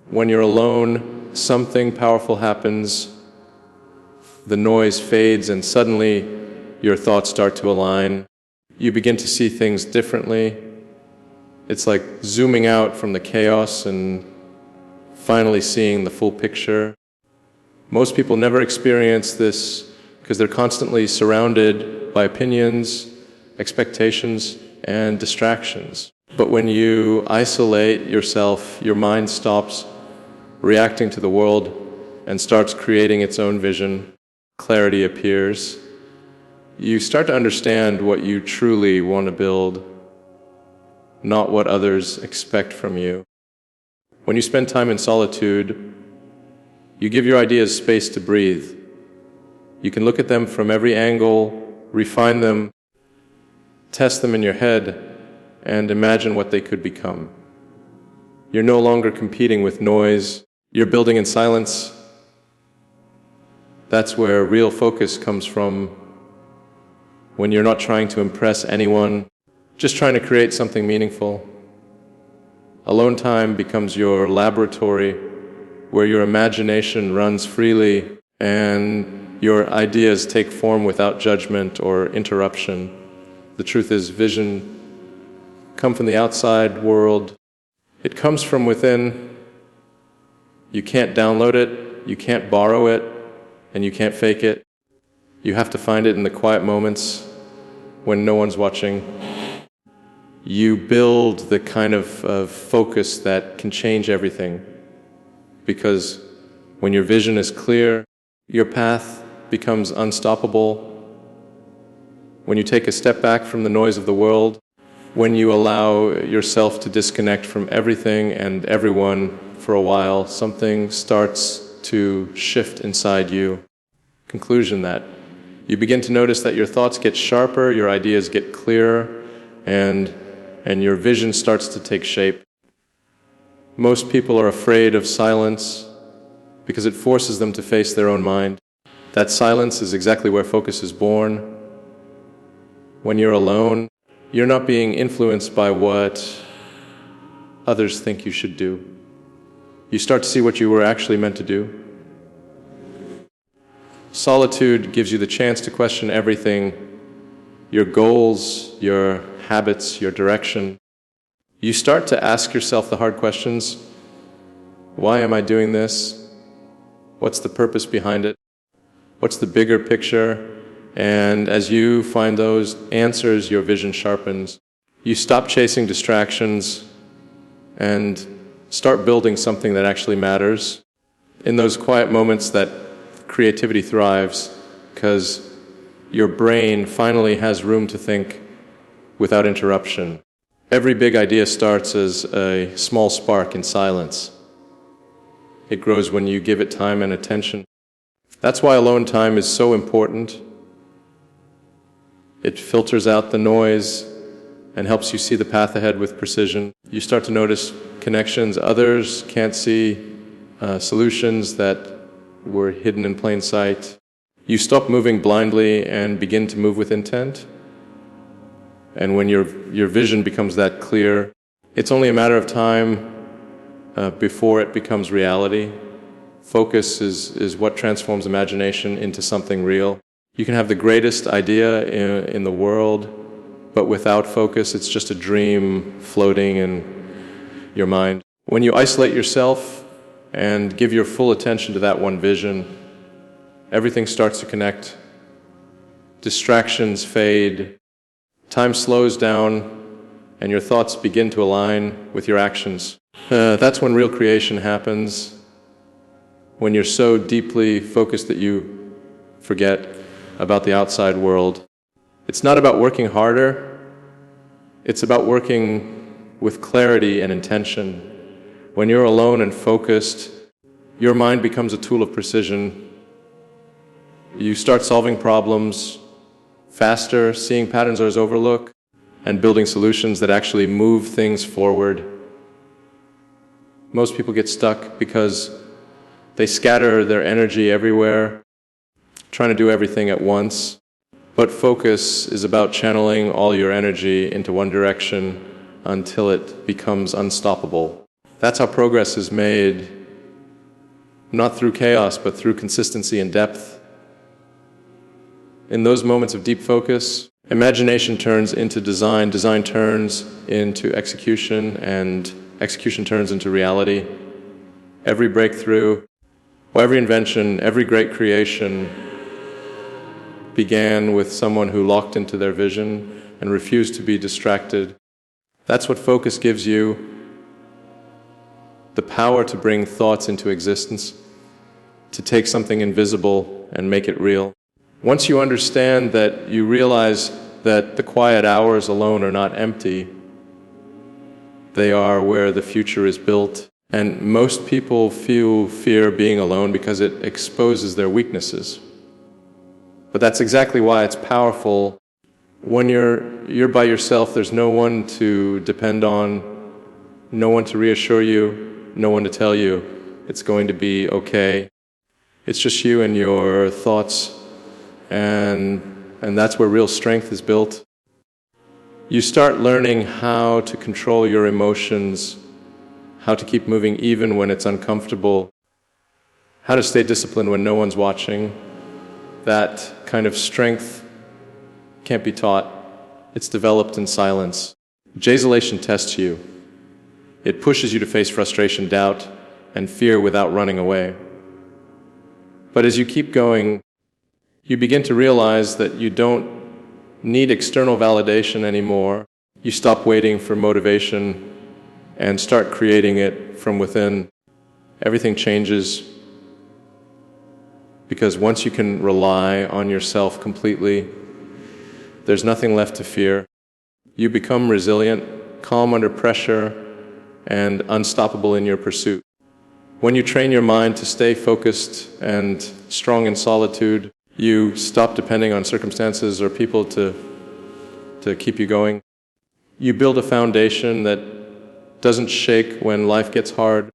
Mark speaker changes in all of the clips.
Speaker 1: When you're alone, something powerful happens. The noise fades and suddenly your thoughts start to align. You begin to see things differently. It's like zooming out from the chaos and finally seeing the full picture. Most people never experience this because they're constantly surrounded by opinions, expectations, and distractions. But when you isolate yourself, your mind stops reacting to the world and starts creating its own vision. Clarity appears. You start to understand what you truly want to build, not what others expect from you. When you spend time in solitude, you give your ideas space to breathe. You can look at them from every angle, refine them, test them in your head, and imagine what they could become. You're no longer competing with noise. You're building in silence. That's where real focus comes from. When you're not trying to impress anyone, just trying to create something meaningful. Alone time becomes your laboratory where your imagination runs freely and your ideas take form without judgment or interruption. The truth is, vision comes from the outside world. It comes from within. You can't download it, you can't borrow it, and you can't fake it. You have to find it in the quiet moments when no one's watching. You build the kind of focus that can change everything. Because when your vision is clear, your path becomes unstoppable. When you take a step back from the noise of the world, when you allow yourself to disconnect from everything and everyone for a while, something starts to shift inside you. Conclusion that you begin to notice that your thoughts get sharper, your ideas get clearer, and your vision starts to take shape. Most people are afraid of silence because it forces them to face their own mind. That silence is exactly where focus is born. When you're alone, you're not being influenced by what others think you should do. You start to see what you were actually meant to do. Solitude gives you the chance to question everything, your goals, your habits, your direction. You start to ask yourself the hard questions. Why am I doing this? What's the purpose behind it? What's the bigger picture? And as you find those answers, your vision sharpens. You stop chasing distractions and start building something that actually matters. In those quiet moments that creativity thrives, because your brain finally has room to think without interruption. Every big idea starts as a small spark in silence. It grows when you give it time and attention. That's why alone time is so important. It filters out the noise and helps you see the path ahead with precision. You start to notice connections others can't see, solutions that were hidden in plain sight. You stop moving blindly and begin to move with intent. And when your vision becomes that clear, it's only a matter of time before it becomes reality. Focus is what transforms imagination into something real. You can have the greatest idea in the world, but without focus, it's just a dream floating in your mind. When you isolate yourself and give your full attention to that one vision, everything starts to connect. Distractions fade. Time slows down, and your thoughts begin to align with your actions. That's when real creation happens, when you're so deeply focused that you forget about the outside world. It's not about working harder. It's about working with clarity and intention. When you're alone and focused, your mind becomes a tool of precision. You start solving problems faster, seeing patterns others overlook, and building solutions that actually move things forward. Most people get stuck because they scatter their energy everywhere, trying to do everything at once. But focus is about channeling all your energy into one direction until it becomes unstoppable. That's how progress is made. not through chaos, but through consistency and depth. In those moments of deep focus, imagination turns into design, design turns into execution, and execution turns into reality. Every breakthrough, every invention, every great creation began with someone who locked into their vision and refused to be distracted. That's what focus gives you. The power to bring thoughts into existence, to take something invisible and make it real. Once you understand that, you realize that the quiet hours alone are not empty. They are where the future is built. And most people feel fear being alone because it exposes their weaknesses. But that's exactly why it's powerful. When you're by yourself, there's no one to depend on, no one to reassure you, no one to tell you it's going to be okay. It's just you and your thoughts, and that's where real strength is built. You start learning how to control your emotions, how to keep moving even when it's uncomfortable, how to stay disciplined when no one's watching. That kind of strength can't be taught. It's developed in silence. Jasolation tests you. It pushes you to face frustration, doubt, and fear without running away. But as you keep going, you begin to realize that you don't need external validation anymore. You stop waiting for motivation and start creating it from within. Everything changes because once you can rely on yourself completely, there's nothing left to fear. You become resilient, calm under pressure, and unstoppable in your pursuit. When you train your mind to stay focused and strong in solitude, you stop depending on circumstances or people to keep you going. You build a foundation that doesn't shake when life gets hard.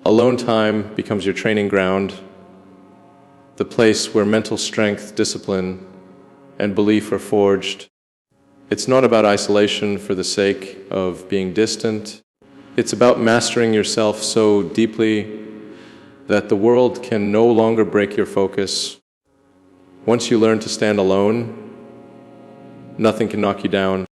Speaker 1: Alone time becomes your training ground, the place where mental strength, discipline, and belief are forged. It's not about isolation for the sake of being distant. It's about mastering yourself so deeply that the world can no longer break your focus. Once you learn to stand alone, nothing can knock you down.